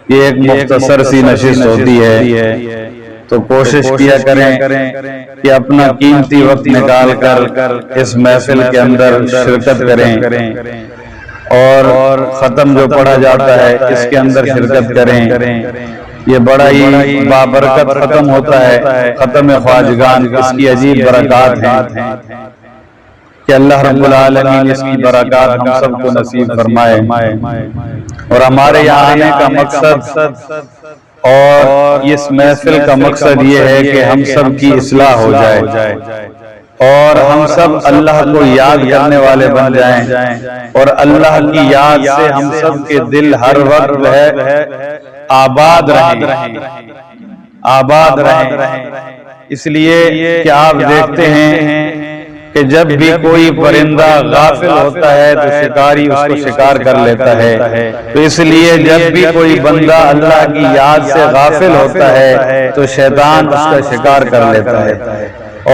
یہ ایک مختصر سی نشست ہوتی ہے، تو کوشش کیا کریں کہ اپنا قیمتی وقت نکال کر اس محفل کے اندر شرکت کریں اور ختم جو پڑھا جاتا ہے اس کے اندر شرکت کریں۔ یہ بڑا ہی بابرکت ختم ہوتا ہے، ختم خواجگان، اس کی عجیب برکات ہیں کہ اللہ رب العالمین اس کی برکات ہم سب کو نصیب فرمائے۔ اور ہمارے یہاں آنے کا مقصد اور اس محفل کا مقصد یہ ہے کہ ہم سب کی اصلاح ہو جائے اور ہم سب اللہ کو یاد کرنے والے بن جائیں، اور اللہ کی یاد سے ہم سب کے دل ہر وقت آباد رہیں۔ اس لیے کہ آپ دیکھتے ہیں کہ جب بھی کوئی پرندہ غافل ہوتا ہے تو شکاری اس کو شکار کر لیتا ہے، تو اس لیے جب بھی کوئی بندہ اللہ کی یاد سے غافل ہوتا ہے تو شیطان اس کا شکار کر لیتا ہے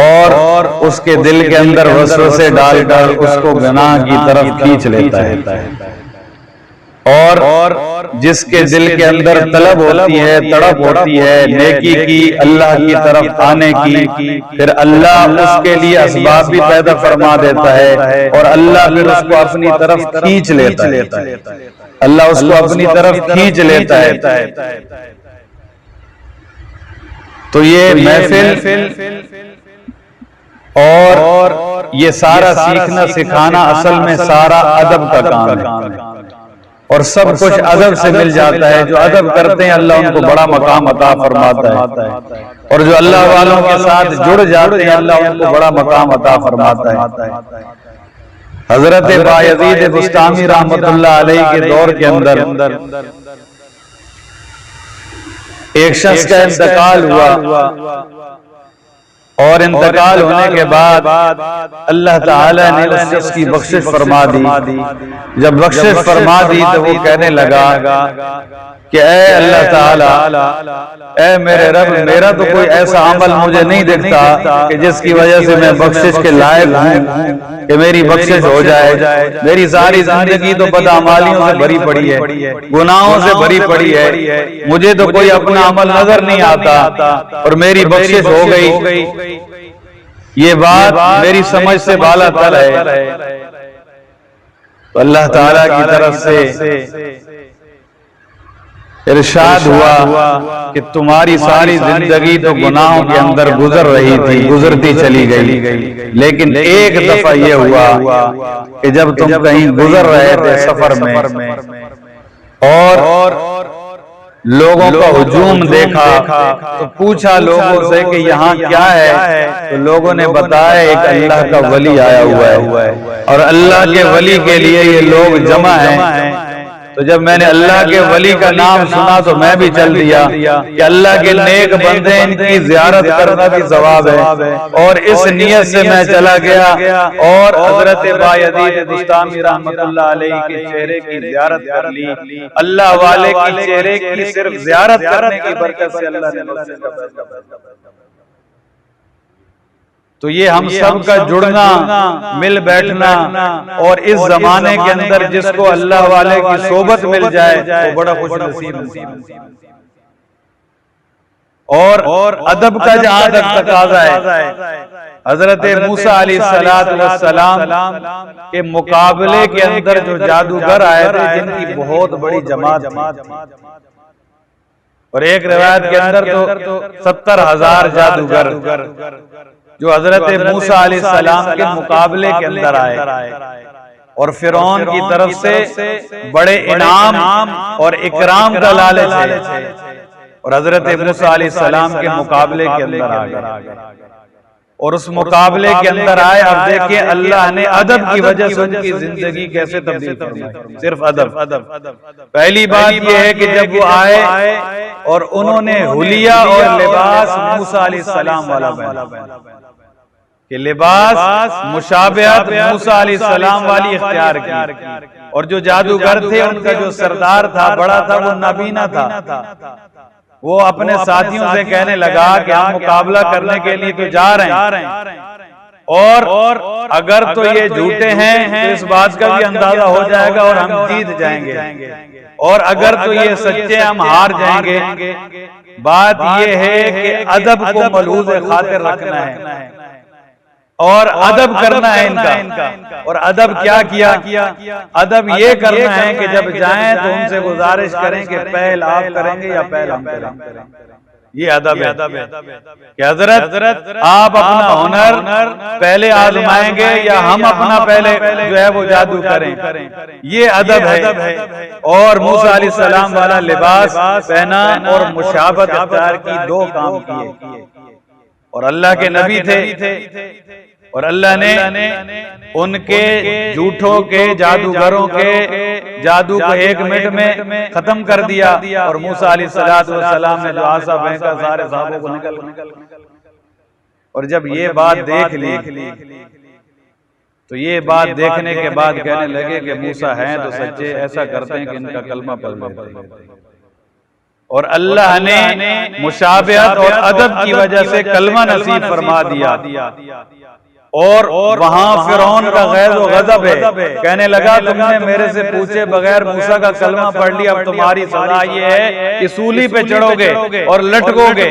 اور اس کے دل کے اندر وسوسے ڈال کر اس کو گناہ کی طرف کھینچ لیتا ہے۔ اور جس کے دل کے اندر طلب ہوتی ہے، تڑپ ہوتی ہے نیکی کی، اللہ کی طرف آنے کی، پھر اللہ اس کے لیے اسباب بھی پیدا فرما دیتا ہے اور اللہ پھر اس کو اپنی طرف کھینچ لیتا ہے، اللہ اس کو اپنی طرف کھینچ لیتا ہے۔ تو یہ محفل اور یہ سارا سیکھنا سکھانا اصل میں سارا ادب کا کام ہے، اور سب کچھ ادب سے مل جاتا ہے۔ جو ادب کرتے ہیں اللہ ان کو بڑا مقام عطا فرماتا ہے، اور جو اللہ والوں کے ساتھ جڑ جاتے ہیں اللہ ان کو بڑا مقام عطا فرماتا ہے۔ حضرت بایزید بسطامی رحمۃ اللہ علیہ کے دور کے اندر ایک شخص کا انتقال ہوا، اور انتقال ہونے کے بعد اللہ تعالیٰ نے اس شخص کی بخشش فرما دی۔ جب بخشش فرما دی تو وہ کہنے لگا کہ اے اللہ تعالیٰ، اے میرے رب، میرا تو کوئی ایسا عمل مجھے نہیں دکھتا کہ جس کی وجہ سے میں بخشش کے لائق ہوں کہ میری بخشش ہو جائے۔ میری ساری زندگی تو بدعمالیوں سے بھری پڑی ہے، گناہوں سے بھری پڑی ہے، مجھے تو کوئی اپنا عمل نظر نہیں آتا اور میری بخشش ہو گئی۔ یہ بات میری سمجھ سے بالا تر ہے۔ تو اللہ تعالیٰ کی طرف سے ارشاد ہوا کہ تمہاری ساری زندگی تو گناہوں کے اندر گزر رہی تھی، گزرتی چلی گئی، لیکن ایک دفعہ یہ ہوا کہ جب تم کہیں گزر رہے تھے سفر میں اور لوگوں کا ہجوم دیکھا تو پوچھا لوگوں سے کہ یہاں کیا ہے، تو لوگوں نے بتایا ایک اللہ کا ولی آیا ہوا ہے اور اللہ کے ولی کے لیے یہ لوگ جمع ہیں۔ تو جب میں نے اللہ کے ولی کا نام سنا تو میں بھی چل دیا کہ اللہ کے نیک بندے ان کی زیارت کرنا بھی ثواب ہے، اور اس نیت سے میں چلا گیا اور حضرت بایزید بسطامی رحمۃ اللہ علیہ کے چہرے کی زیارت کر لی۔ اللہ والے کی چہرے کی صرف زیارت کرنے کی برکت سے اللہ نے مجھے تو یہ ہم سب کا جڑنا، مل بیٹھنا، اور اس زمانے کے اندر جس کو اللہ والے کی صحبت مل جائے وہ بڑا خوش نصیب ہے۔ اور ادب کا جہاں تک تقاضا ہے، حضرت موسیٰ علیہ السلام کے مقابلے کے اندر جو جادوگر آئے تھے جن کی بہت بڑی جماعت تھی، اور ایک روایت کے اندر تو 70,000 جادوگر جو حضرت موسیٰ علیہ السلام کے مقابلے کے اندر آئے، اور فرعون کی طرف سے بڑے انعام اور اکرام کا لالچ ہے، اور حضرت موسیٰ علیہ السلام کے مقابلے کے اندر آئے، اور اس مقابلے کے اندر آئے۔ اب دیکھیں اللہ نے ادب کی وجہ سے ان کی زندگی کیسے تبدیل فرمائی، صرف ادب۔ پہلی بات یہ ہے کہ جب وہ آئے اور انہوں نے حلیہ اور لباس موسیٰ علیہ السلام والا پہنا کہ لباس مشابہت موسیٰ علیہ السلام والی اختیار کی، اور جو جادوگر تھے ان کا جو سردار تھا، بڑا تھا، وہ نابینا تھا۔ وہ اپنے ساتھیوں سے کہنے لگا کہ ہم مقابلہ کرنے کے لیے تو جا رہے ہیں، اور اگر تو یہ جھوٹے ہیں تو اس بات کا بھی اندازہ ہو جائے گا اور ہم جیت جائیں گے، اور اگر تو یہ سچے ہم ہار جائیں گے، بات یہ ہے کہ ادب کو ملحوظ خاطر رکھنا ہے اور ادب کرنا ہے ان کا۔ اور ادب کیا کیا؟ ادب یہ کرنا ہے کہ جب جائیں تو ان سے گزارش کریں کہ پہل آپ کریں گے یا پہل ہم کریں گے۔ یہ ادب ہے کہ حضرت آپ اپنا ہنر پہلے آزمائیں گے یا ہم اپنا پہلے جو ہے وہ جادو کریں، یہ ادب ہے۔ اور موسیٰ علیہ السلام والا لباس پہنا اور مشابہت اختیار کی، دو کام کیے۔ اور اللہ کے نبی تھے اور اللہ نے ان کے جھوٹوں کے جادوگروں کے جادو کو 1 منٹ میں ختم کر دیا، اور موسیٰ علیہ السلام نے جو عصا پھینکا سارے صحابوں کو نکل گئے۔ اور جب یہ بات دیکھ لی تو یہ بات دیکھنے کے بعد کہنے لگے کہ موسیٰ ہیں تو سچے، ایسا کرتے ہیں کہ ان کا کلمہ پڑھ لیتے ہیں۔ اور اللہ نے مشابہت اور ادب کی وجہ سے کلمہ نصیب فرما دیا۔ اور وہاں فرعون کا غیظ و غضب ہے، کہنے لگا تم نے میرے سے پوچھے بغیر موسیٰ کا کلمہ پڑھ لیا، اب تمہاری سزا یہ ہے کہ سولی پہ چڑھو گے اور لٹکو گے۔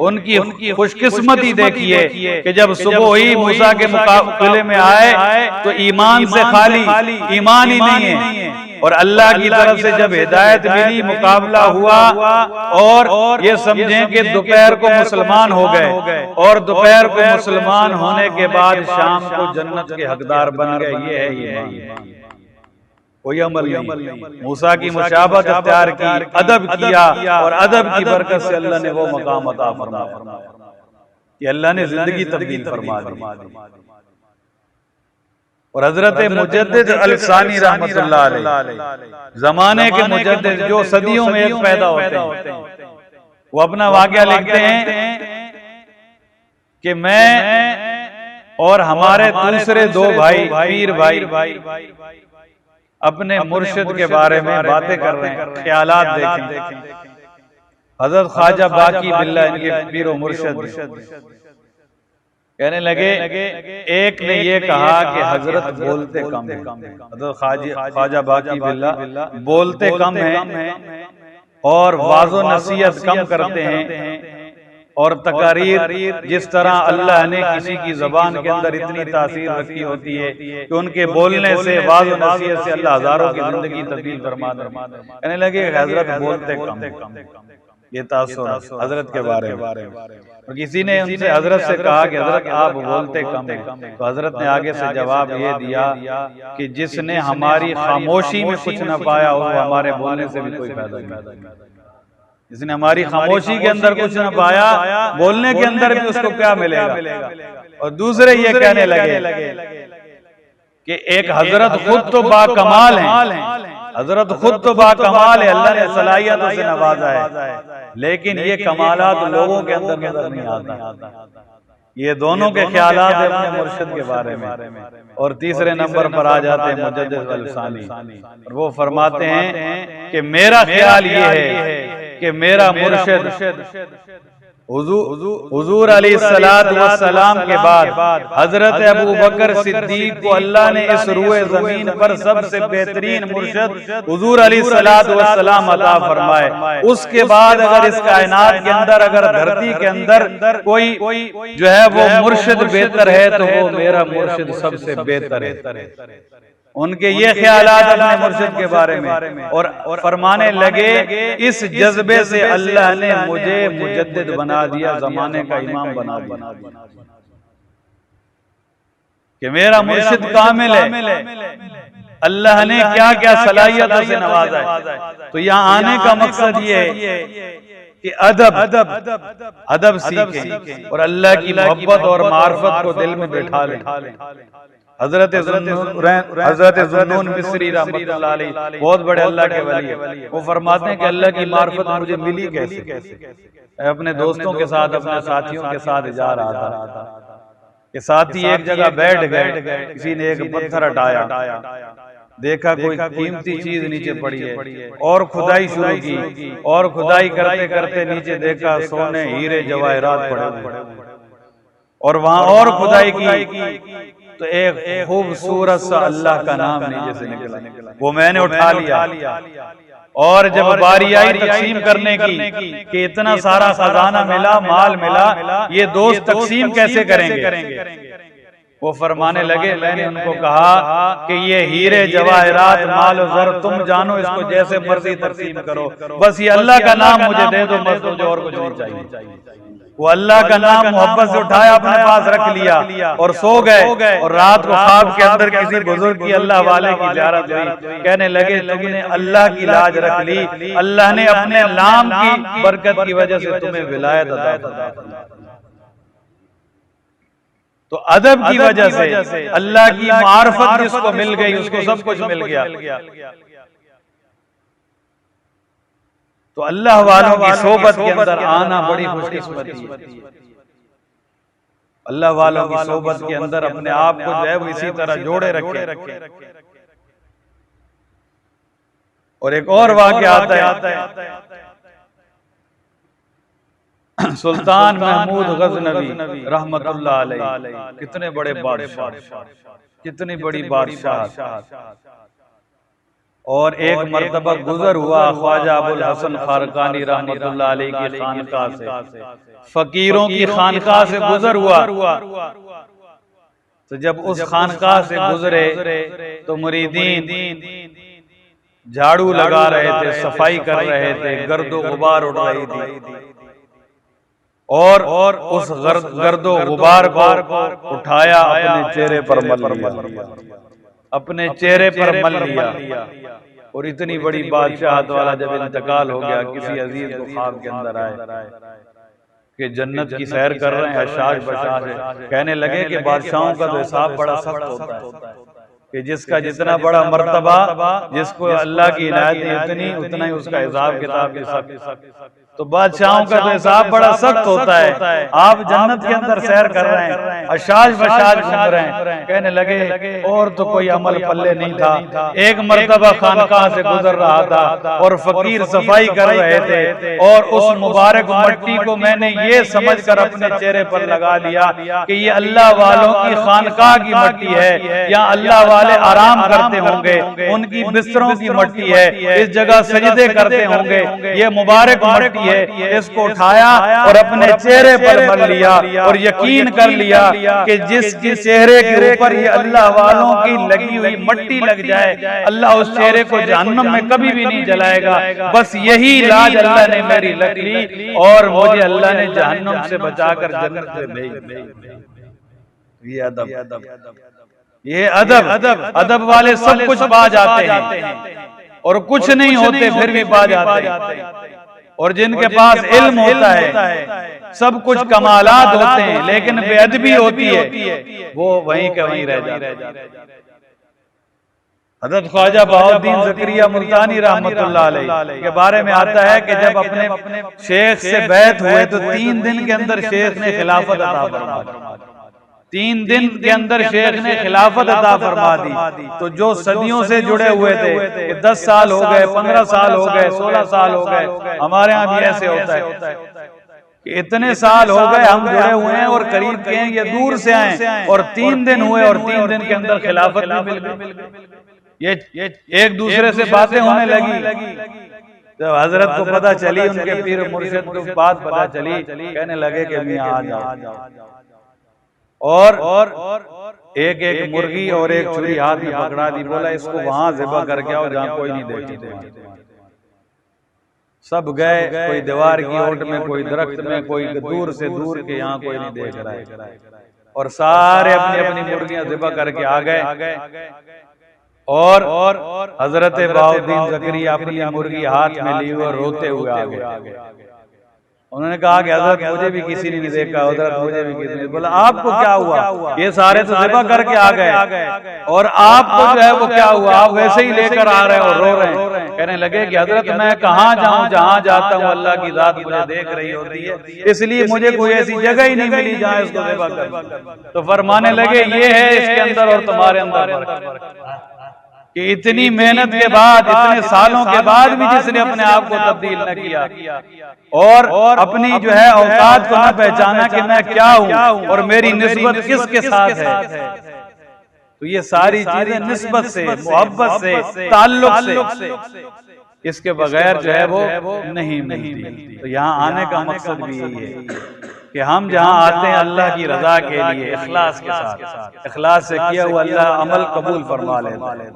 ان کی خوش قسمتی دیکھیے کہ جب صبح ہوئی موسیٰ کے مقابلے میں آئے تو ایمان سے خالی، ایمان ہی نہیں ہے۔ اور اللہ کی طرف سے جب ہدایت ملی، مقابلہ ہوا، اور یہ سمجھیں کہ دوپہر کو مسلمان ہو گئے، اور دوپہر کو مسلمان ہونے کے بعد شام کو جنت کے حقدار بن گئے۔ یہ ہے ایمان، کوئی عمل نہیں۔ موسیٰ کی مشابہت اختیار کی، ادب کیا، اور ادب کی برکت سے اللہ نے وہ مقام عطا فرمایا کہ اللہ نے زندگی تبدیل فرما دی۔ اور حضرت مجدد الثانی رحمت اللہ علیہ، زمانے کے مجدد جو صدیوں میں ایک پیدا ہوتے ہیں، وہ اپنا واقعہ لکھتے ہیں کہ میں اور ہمارے دوسرے 2 بھائی پیر بھائی اپنے مرشد کے بارے میں باتیں کر رہے ہیں، خیالات دیکھیں۔ حضرت خواجہ باقی باللہ ان کے پیر و مرشد کہنے لگے، ایک نے یہ کہا کہ حضرت بولتے کم ہیں، حضرت خواجہ باقی باللہ بولتے کم ہیں اور واعظ و نصیحت کم کرتے ہیں، اور تقاریر جس طرح اللہ نے کسی کی زبان کے اندر اتنی تاثیر رکھی ہوتی ہے کہ ان کے بولنے سے، واعظ و نصیحت سے اللہ ہزاروں کی زندگی تبدیل فرما دیتا ہے۔ کہنے لگے حضرت بولتے کم ہیں، یہ تاثر حضرت کے بارے میں۔ کسی نے ان سے حضرت سے کہا کہ حضرت آپ بولتے کم ہیں، تو حضرت نے آگے سے جواب یہ دیا کہ جس نے ہماری خاموشی میں کچھ نہ پایا وہ ہمارے بولنے سے بھی کوئی فائدہ نہیں۔ جس نے ہماری خاموشی کے اندر کچھ نہ پایا، بولنے کے اندر بھی اس کو کیا ملے گا۔ اور دوسرے یہ کہنے لگے کہ ایک حضرت خود تو با کمال ہیں، حضرت خود تو با کمال ہے، اللہ نے صلاحیتوں سے نوازا ہے، لیکن یہ کمالات لوگوں کے اندر نظر نہیں آتا۔ یہ دونوں کے خیالات ہیں اپنے مرشد کے بارے میں۔ اور تیسرے نمبر پر آ جاتے ہیں مجدد الثانی، اور وہ فرماتے ہیں کہ میرا خیال یہ ہے کہ میرا مرشد حضور علیہ السلام کے بعد حضرت ابو بکر صدیق کو اللہ نے اس روئے زمین پر سب سے بہترین مرشد حضور علیہ السلام عطا فرمائے۔ اس کے بعد اگر اس کائنات کے اندر، اگر دھرتی کے اندر کوئی جو ہے وہ مرشد بہتر ہے تو وہ میرا مرشد سب سے بہتر ہے۔ ان کے یہ خیالات اپنے مرشد کے بارے میں، اور فرمانے لگے اس جذبے سے اللہ نے مجھے مجدد بنا دیا، زمانے کا امام بنا دیا کہ میرا مرشد کامل ہے۔ اللہ نے کیا کیا صلاحیتوں سے نوازا ہے۔ تو یہاں آنے کا مقصد یہ ہے کہ ادب سیکھیں اور اللہ کی محبت اور معرفت کو دل میں بٹھا لیں۔ حضرت ذوالنون مصری رحمت اللہ علیہ بہت بڑے اللہ کے ولی ہیں، وہ فرماتے ہیں کہ اللہ کی معرفت مجھے ملی کیسے؟ میں اپنے دوستوں کے ساتھ، اپنے ساتھیوں کے ساتھ جا رہا تھا کہ ساتھی ایک جگہ بیٹھ گئے، کسی نے ایک پتھر ہٹایا، دیکھا کوئی قیمتی چیز نیچے پڑی ہے، اور کھدائی شروع کی، اور کھدائی کرتے کرتے نیچے دیکھا سونے، ہیرے، جواہرات پڑے ہوئے، اور وہاں اور کھدائی کی تو ایک خوبصورت سا اللہ کا نام نیچے سے نکلا، وہ میں نے اٹھا لیا۔ اور جب باری آئی تقسیم کرنے کی کہ اتنا سارا خزانہ ملا، مال ملا، یہ دوست تقسیم کیسے کریں گے؟ وہ فرمانے لگے، میں نے ان کو کہا کہ یہ ہیرے جواہرات مال و زر تم جانو، اس کو جیسے مرضی تقسیم کرو، بس یہ اللہ کا نام مجھے دے دو، بس مجھے اور کچھ نہیں چاہیے۔ وہ اللہ کا نام محبت سے اٹھایا، اپنے پاس رکھ لیا اور سو گئے، اور رات کو خواب کے اندر کسی بزرگ کی اللہ والے کی زیارت ہوئی، کہنے لگے تم نے اللہ کی لاج رکھ لی، اللہ نے اپنے نام کی برکت کی وجہ سے تمہیں ولایت عطا فرمائی۔ تو ادب کی وجہ سے اللہ کی معرفت جس کو مل گئی اس کو سب کچھ مل گیا۔ تو اللہ والوں کی صحبت کے اندر آنا بڑی خوش قسمتی ہے۔ اللہ والوں کی صحبت کے اندر اپنے آپ کو جو ہے وہ اسی طرح جوڑے رکھے۔ اور ایک اور واقعہ آتا ہے، سلطان محمود غزنوی رحمت اللہ علیہ، کتنے بڑے بادشاہ، کتنی بڑی بادشاہ، اور ایک مرتبہ گزر ہوا خواجہ ابو الحسن خارقانی رحمت اللہ علیہ کی خانقاہ سے، فقیروں کی خانقاہ سے گزر ہوا، تو جب اس خانقاہ سے گزرے تو مریدین جھاڑو لگا رہے تھے، صفائی کر رہے تھے، گرد و غبار اڑ رہی تھی، اور اس گرد و غبار کو اٹھایا، اپنے چہرے پر مل لیا، اپنے چہرے پر مل لیا۔ اور اتنی بڑی بادشاہت والا جب انتقال ہو گیا، کسی عزیز کو خواب کے اندر آئے کہ جنت کی سیر کر رہے ہیں، حشاش بشاش ہے، کہنے لگے کہ بادشاہوں کا تو حساب بڑا سخت ہوتا ہے، کہ جس کا جتنا بڑا مرتبہ، جس کو اللہ کی عنایت اتنا ہی اس کا حساب کتاب بھی سخت۔ تو بادشاہوں کا تو حساب بڑا سخت ہوتا ہے، آپ جنت کے اندر سیر کر رہے ہیں، حشاش بشاش گھوم رہے ہیں، کہنے لگے اور تو کوئی عمل پلے نہیں تھا، ایک مرتبہ خانقاہ سے گزر رہا تھا اور فقیر صفائی کر رہے تھے، اور اس مبارک مٹی کو میں نے یہ سمجھ کر اپنے چہرے پر لگا لیا کہ یہ اللہ والوں کی خانقاہ کی مٹی ہے، یا اللہ والے آرام کرتے ہوں گے، ان کی بستروں کی مٹی ہے، اس جگہ سجدے کرتے ہوں گے، یہ مبارک مٹی ہے، اس کو اٹھایا اور اپنے چہرے پر مل لیا، اور یقین کر لیا کہ جس کی چہرے کے اوپر یہ اللہ والوں کی لگی ہوئی مٹی لگ جائے، اللہ اس چہرے کو جہنم میں کبھی بھی نہیں جلائے گا، بس یہی لاج اللہ نے میری لگ لی، اور مجھے اللہ نے جہنم سے بچا کر جنت سے بھیج۔ یہ ادب، یہ ادب والے سب کچھ پا جاتے ہیں، اور کچھ نہیں ہوتے پھر بھی پا جاتے ہیں، اور جن کے پاس علم ہوتا ہے، سب کچھ کمالات ہوتے ہیں، لیکن بے ادبی ہوتی ہے، وہ وہیں کے وہیں رہ جاتے ہیں۔ حضرت خواجہ بہاؤالدین زکریا ملتانی رحمت اللہ علیہ کے بارے میں آتا ہے کہ جب اپنے شیخ سے بیعت ہوئے تو 3 دن کے اندر شیخ نے خلافت عطا فرما دی، 3 دن کے اندر شیخ نے خلافت عطا فرما دی۔ تو جو صدیوں سے جڑے ہوئے تھے کہ 10 سال ہو گئے، 15 سال ہو گئے، 16 سال ہو گئے، ہمارے ہاں بھی ایسے ہوتا ہے کہ اتنے سال ہو گئے ہم جڑے ہوئے ہیں اور قریب کے ہیں یا دور سے آئیں، اور 3 دن ہوئے اور 3 دن کے اندر خلافت بھی مل گئی۔ یہ ایک دوسرے سے باتیں ہونے لگی، جب حضرت کو پتہ چلی، ان کے پیر مرشد کو بات پتہ چلی، کہنے لگے کہ میاں آ جاؤ، اور ایک مرغی اور ایک چھری ہاتھ میں پکڑا دی، بولا اس کو وہاں ذبح کر کے آؤ جہاں کوئی نہیں دیکھتا۔ سب گئے، کوئی دیوار کی اوٹ میں، کوئی درخت میں، کوئی دور سے دور کے یہاں کوئی نہیں دیکھ رہا ہے، اور سارے اپنی اپنی مرغیاں ذبح کر کے آ گئے، اور حضرت بہاؤالدین زکریا اپنی مرغی ہاتھ میں لی اور روتے ہوئے آ گئے۔ انہوں نے کہا کہ حضرت مجھے بھی کسی نے نہیں دیکھا، حضرت مجھے بھی کسی نے، بولا آپ کو کیا ہوا؟ یہ سارے تو ذبح کر کے آ گئے، اور آپ کو جو ہے وہ کیا ہوا؟ آپ ویسے ہی لے کر آ رہے ہیں اور رو رہے ہیں۔ کہنے لگے کہ حضرت میں کہاں جاؤں، جہاں جاتا ہوں اللہ کی ذات مجھے دیکھ رہی ہوتی ہے، اس لیے مجھے کوئی ایسی جگہ ہی نہیں ملی جہاں اس کو ذبح کر۔ تو فرمانے لگے یہ ہے اس کے اندر اور تمہارے اندر کہ اتنی محنت کے بعد، اتنے سالوں کے بعد بھی جس نے اپنے آپ کو تبدیل نہ کیا، اور اپنی جو ہے اوقات کو نہ پہچانا کہ میں کیا ہوں اور میری نسبت کس کے ساتھ ہے، تو یہ ساری چیزیں نسبت سے، محبت سے، تعلق سے، اس کے بغیر جو ہے وہ نہیں ملتی۔ تو یہاں آنے کا مقصد بھی یہی ہے کہ ہم جہاں آتے ہیں اللہ کی رضا کے لیے اخلاص کے ساتھ، اخلاص سے کیا ہوا اللہ عمل قبول فرما لیتا ہے۔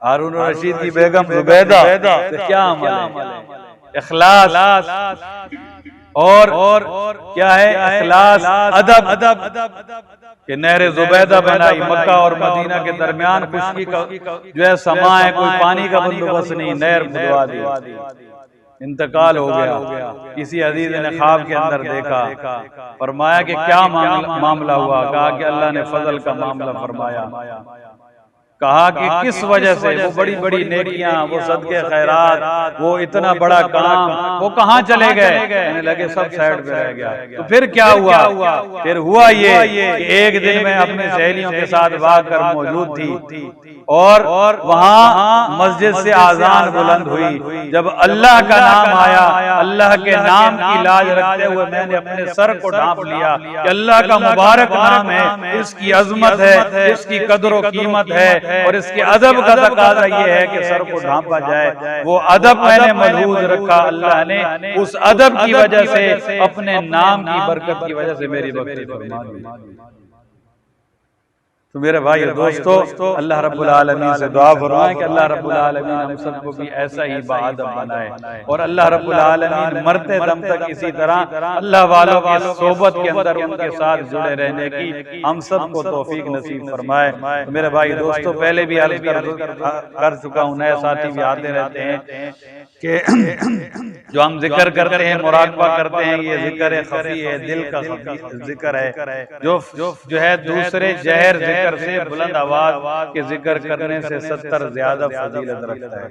ہارون الرشید کی بیگم زبیدہ سے کیا عمل ہے؟ اخلاص اور کیا ہے؟ اخلاص، ادب کہ نہر زبیدہ بنائی، مکہ اور مدینہ کے درمیان خشکی کا جو ہے سما ہے، کوئی پانی کا بندوبست نہیں، نہر کھدوا دی، انتقال ہو گیا۔ کسی عزیز نے خواب کے اندر دیکھا، فرمایا کہ کیا معاملہ ہوا؟ کہا کہ اللہ نے فضل کا معاملہ فرمایا۔ کہا کہ کس وجہ سے؟ وہ بڑی بڑی نیکیاں، وہ صدقے خیرات، وہ اتنا بڑا کام، وہ کہاں چلے گئے؟ کہنے لگے سب سائیڈ پہ رہ گیا۔ تو پھر کیا ہوا؟ پھر ہوا یہ کہ ایک دن میں اپنی سہیلیوں کے ساتھ واقع کر موجود تھی اور وہاں مسجد سے آذان بلند ہوئی، جب اللہ کا نام آیا، اللہ کے نام کی لاج رکھتے ہوئے میں نے اپنے سر کو ڈھانپ لیا کہ اللہ کا مبارک نام ہے، اس کی عظمت ہے، اس کی قدر و قیمت ہے، اور اس کے ادب کا تقاضا یہ ہے کہ سر کو ڈھانپا جائے۔ وہ ادب میں نے ملحوظ رکھا، اللہ نے اس ادب کی وجہ سے، اپنے نام کی برکت کی وجہ سے میری بخشش فرما دی۔ تو میرے بھائی دوستو، اللہ رب العالمین سے دعا فرمائیں کہ اللہ رب العالمین ہم سب کو بھی ایسا ہی باادب بنائے، اور اللہ رب العالمین مرتے دم تک اسی طرح اللہ والوں کی صحبت کے اندر ان کے ساتھ جڑے رہنے کی ہم سب کو توفیق نصیب فرمائے۔ تو میرے بھائی دوستو، پہلے بھی عرض کر چکا ہوں، نئے ساتھی بھی آتے رہتے ہیں کہ جو ہم ذکر کرتے ہیں، مراقبہ کرتے ہیں، یہ ذکر خفی ہے، دل کا ذکر ہے، جو ہے دوسرے جہر ذکر سے بلند آواز کے ذکر کرنے سے 70 زیادہ فضیلت رکھتا ہے۔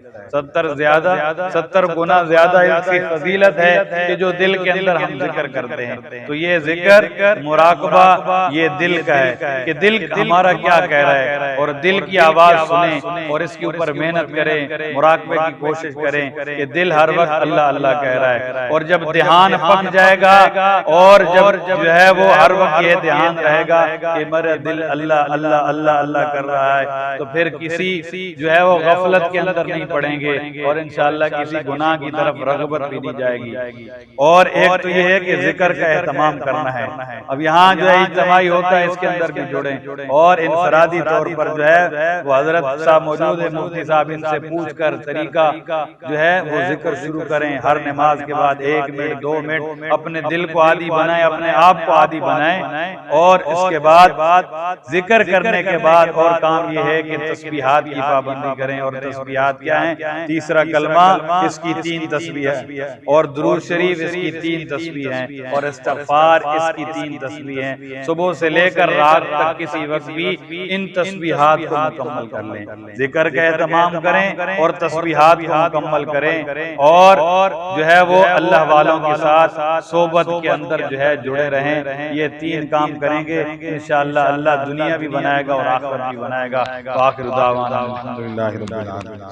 70 گنا زیادہ اس کی فضیلت ہے کہ جو دل کے اندر ہم ذکر کرتے ہیں۔ تو یہ ذکر مراقبہ یہ دل کا ہے کہ دل ہمارا کیا کہہ رہا ہے، اور دل کی آواز سنیں اور اس کے اوپر محنت کریں، مراقبے کی کوشش کریں کہ دل ہر وقت اللہ اللہ کہہ رہا ہے۔ اور جب دھیان پک جائے گا اور جب جو ہے وہ ہر وقت یہ دھیان رہے گا کہ میرا دل اللہ اللہ اللہ اللہ کر رہا ہے، تو پھر کسی جو ہے وہ غفلت کے اندر نہیں پڑیں گے، اور انشاءاللہ کسی گناہ کی طرف رغبت بھی نہیں جائے گی۔ اور ایک تو یہ ہے کہ ذکر کا اہتمام کرنا ہے۔ اب یہاں جو ہے اجتماعی ہوتا ہے، اس کے اندر بھی جڑیں، اور انفرادی طور پر جو ہے وہ حضرت صاحب موجود ہے، مفتی صاحب، ان سے پوچھ کر طریقہ جو ہے وہ ذکر شروع کریں۔ ہر نماز کے بعد 1 منٹ 2 منٹ اپنے دل کو عادی بنائیں، اپنے آپ کو عادی بنائیں، اور اس کے بعد ذکر کرنے کے بعد اور کام یہ ہے کہ تسبیحات کی پابندی کریں۔ اور تسبیحات کیا ہیں؟ تیسرا کلمہ اس کی 3 تسبیح ہے، اور درود شریف اس کی 3 تسبیح ہیں، اور استغفار اس کی 3 تسبیح ہیں۔ صبح سے لے کر رات تک کسی وقت بھی ان تسبیحات کو مکمل کر لیں، ذکر کا اہتمام کریں اور تسبیحات کو مکمل کریں، اور جو ہے وہ اللہ والوں کے ساتھ صحبت کے اندر جو ہے جڑے رہیں۔ یہ 3 کام کریں گے انشاءاللہ اللہ دنیا بھی بنائے گا اور آخرت بھی بنائے گا۔ وآخر دعوانا الحمدللہ رب العالمین۔